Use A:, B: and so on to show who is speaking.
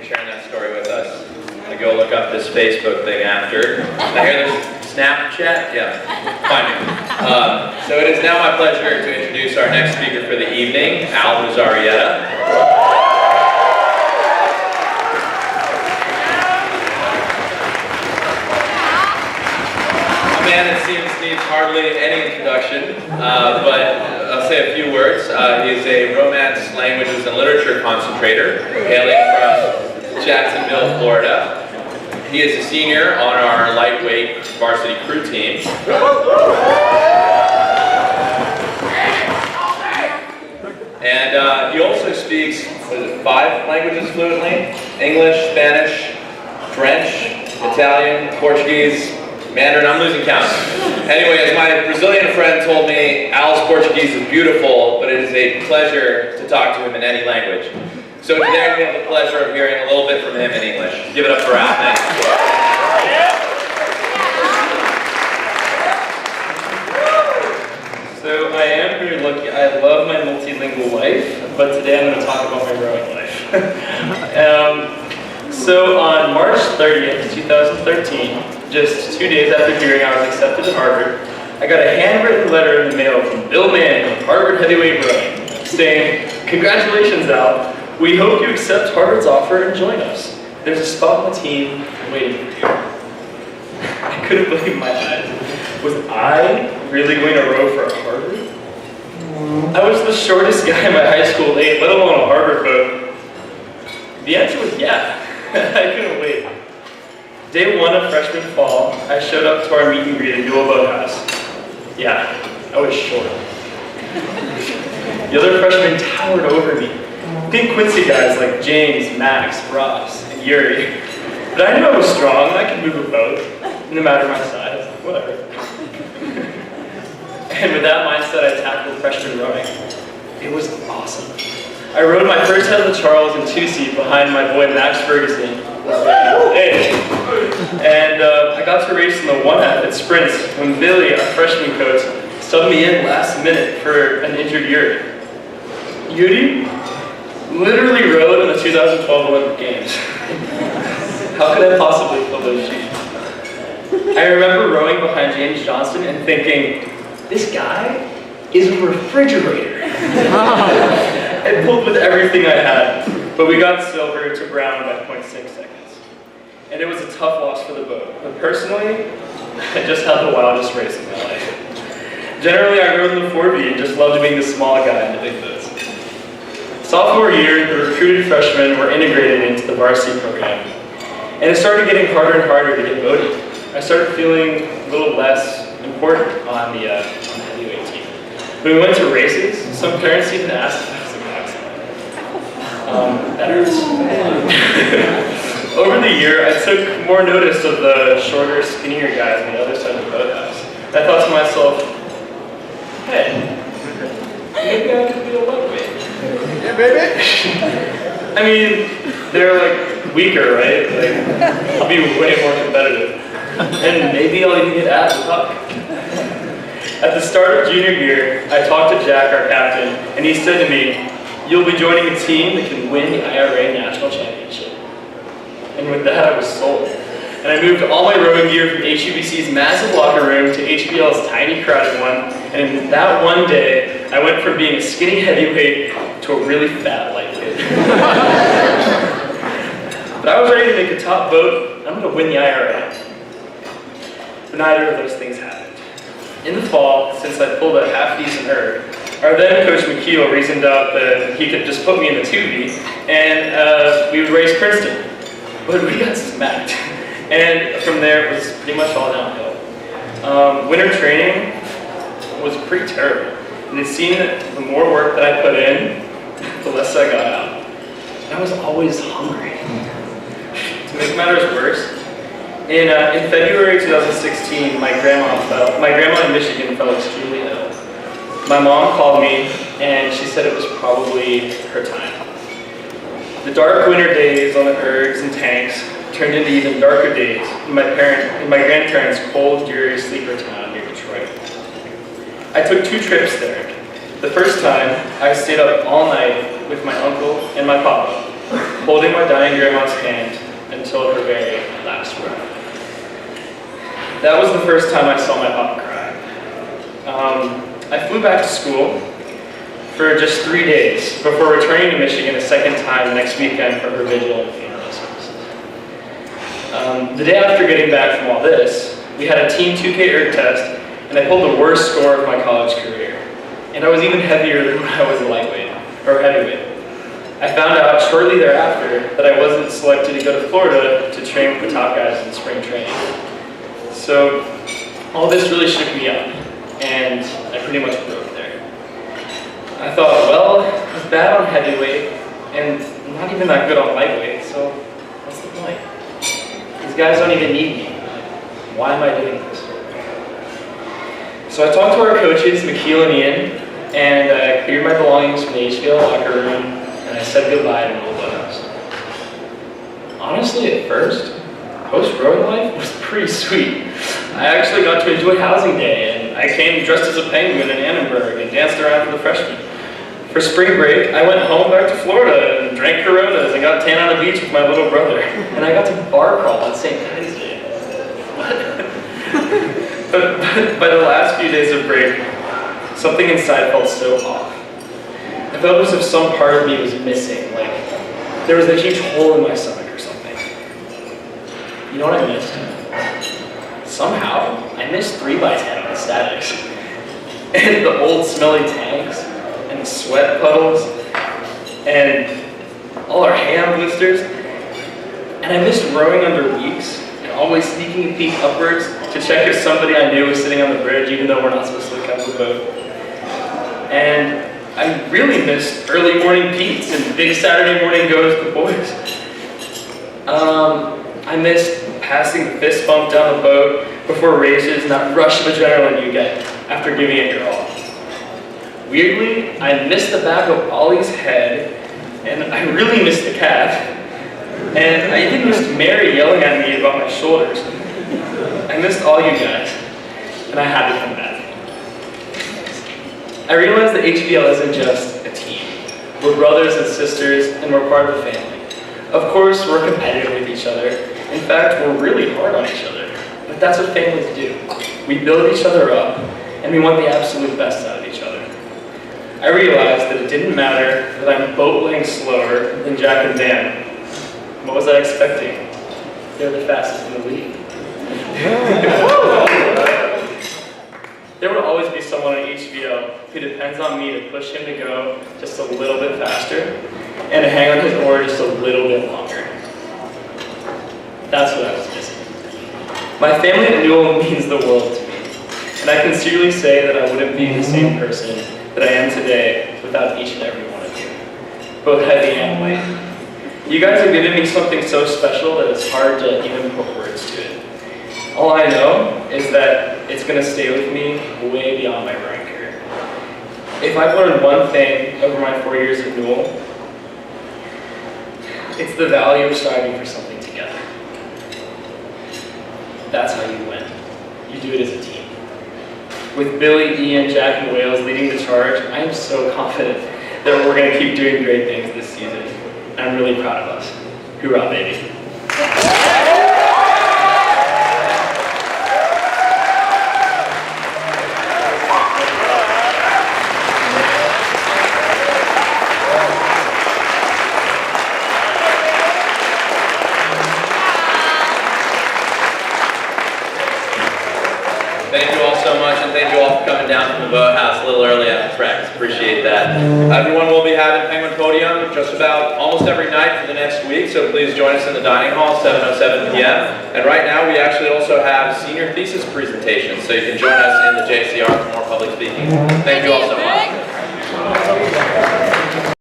A: sharing that story with us. I go look up this Facebook thing after. I hear this Snapchat? Yeah, find me. So it is now my pleasure to introduce our next speaker for the evening, Al Muza. A man it seems needs hardly any introduction, but I'll say a few words. He is a Romance, Languages, and Literature concentrator, hailing from Jacksonville, Florida. He is a senior on our lightweight varsity crew team. And he also speaks, 5 languages fluently? English, Spanish, French, Italian, Portuguese, Mandarin, I'm losing count. Anyway, as my Brazilian friend told me, Al's Portuguese is beautiful, but it is a pleasure to talk to him in any language. So today we have the pleasure of hearing a little bit from him in English. Give it up for Al. Thanks.
B: So I am pretty lucky. I love my multilingual life, but today I'm going to talk about my rowing life. So on March 30th, 2013, just 2 days after hearing I was accepted to Harvard, I got a handwritten letter in the mail from Bill Manning of Harvard Heavyweight Rowing, saying, "Congratulations, Al. We hope you accept Harvard's offer and join us. There's a spot on the team waiting for you." I couldn't believe my eyes. Was I really going to row for Harvard? I was the shortest guy in my high school age, let alone a Harvard boat. The answer was yeah. I couldn't wait. Day 1 of freshman fall, I showed up to our meet and greet at Newell Boathouse. Yeah, I was short. The other freshmen towered over me. Think Quincy guys like James, Max, Ross, and Yuri. But I knew I was strong and I could move a boat, no matter my size, whatever. And with that mindset, I tackled freshman rowing. It was awesome. I rowed my first head of the Charles in 2-seat behind my boy Max Ferguson. Hey. And I got to race in the 1/2 at sprints when Billy, our freshman coach, subbed me in last minute for an injured Yuri. Yuri literally rowed in the 2012 Olympic Games. How could I possibly fill those shoes? I remember rowing behind James Johnston and thinking, this guy is a refrigerator. I pulled with everything I had, but we got silver to brown by 0.6 seconds. And it was a tough loss for the boat, but personally, I just had the wildest race of my life. Generally, I rowed in the 4B and just loved being the small guy in the big boats. Sophomore year, the recruited freshmen were integrated into the varsity program, and it started getting harder and harder to get voted. I started feeling a little less important on the heavyweight team. When we went to races, some parents even asked if I was a boxer. That hurts. Over the year, I took more notice of the shorter, skinnier guys on the other side of the boathouse. And I thought to myself, hey, maybe I could be a lightweight.
C: Yeah, baby.
B: I mean, they're like weaker, right? Like, I'll be way more competitive. And maybe I'll even get at the puck. At the start of junior year, I talked to Jack, our captain, and he said to me, "You'll be joining a team that can win the IRA National Championship." And with that, I was sold. And I moved all my rowing gear from HUBC's massive locker room to HBL's tiny crowded one. And in that one day, I went from being a skinny heavyweight to a really fat lightweight. But I was ready to make a top boat. I'm going to win the IRA. But neither of those things happened. In the fall, since I pulled a half-decent erg, our then coach McKeel reasoned out that he could just put me in the 2B, and we would race Princeton. But we got smacked. And from there, it was pretty much all downhill. Winter training was pretty terrible. And it seemed that the more work that I put in, the less I got out. And I was always hungry. To make matters worse, in February 2016, my grandma in Michigan fell extremely ill. My mom called me, and she said it was probably her time. The dark winter days on the ergs and tanks turned into even darker days in my grandparents' cold, dreary sleeper town near Detroit. I took 2 trips there. The first time, I stayed up all night with my uncle and my papa, holding my dying grandma's hand until her very last breath. That was the first time I saw my papa cry. I flew back to school for just 3 days before returning to Michigan a second time next weekend for her vigil and funeral services. The day after getting back from all this, we had a Team 2K erg test, and I pulled the worst score of my college career. And I was even heavier than when I was a lightweight, or heavyweight. I found out shortly thereafter that I wasn't selected to go to Florida to train with the top guys in spring training. So all this really shook me up, and I pretty much broke there. I thought, well, I was bad on heavyweight, and not even that good on lightweight, so what's the point? These guys don't even need me. Why am I doing this? So I talked to our coaches, McKeel and Ian, and I cleared my belongings from the HVL locker room, and I said goodbye to Will Boathouse. Honestly, at first, post-rowing life was pretty sweet. I actually got to enjoy housing day, and I came dressed as a penguin in Annenberg and danced around with the freshmen. For spring break, I went home back to Florida and drank Coronas and got tan on the beach with my little brother. And I got to bar crawl on St. Patty's Day. What? But by the last few days of break, something inside felt so off. I felt as if some part of me was missing, like there was a huge hole in my stomach or something. You know what I missed? Somehow, I missed 3x10 on the statics. And the old smelly tanks, and the sweat puddles, and all our hand blisters. And I missed rowing under weeks, and always sneaking a peek upwards to check if somebody I knew was sitting on the bridge, even though we're not supposed to look out the boat. And I really missed early morning Pete's and big Saturday morning goes with the boys. I missed passing the fist bump down the boat before races and that rush of adrenaline you get after giving it your all. Weirdly, I missed the back of Ollie's head, and I really missed the cat. And I even missed Mary yelling at me about my shoulders. I missed all you guys, and I had to come back. I realized that HBL isn't just a team. We're brothers and sisters, and we're part of the family. Of course, we're competitive with each other. In fact, we're really hard on each other. But that's what families do. We build each other up, and we want the absolute best out of each other. I realized that it didn't matter that I'm boat-laying slower than Jack and Dan. What was I expecting? They're the fastest in the league. There will always be someone at HVO who depends on me to push him to go just a little bit faster and to hang on his oar just a little bit longer. That's what I was missing. My family at Newell means the world to me, and I can sincerely say that I wouldn't be the same person that I am today without each and every one of you, both heavy and light. You guys have given me something so special that it's hard to even put words to it. All I know is that it's going to stay with me way beyond my rowing career. If I've learned one thing over my 4 years at Newell, it's the value of striving for something together. That's how you win. You do it as a team. With Billy, Ian, Jack, and Wales leading the charge, I am so confident that we're going to keep doing great things this season. I'm really proud of us. Hoorah, baby.
A: Thank you all so much, and thank you all for coming down from the boathouse a little early after practice. Appreciate that. Everyone will be having Penguin Podium just about almost every night for the next week, so please join us in the dining hall, 7:07 p.m. And right now, we actually also have senior thesis presentations, so you can join us in the JCR for more public speaking. Thank you all so much.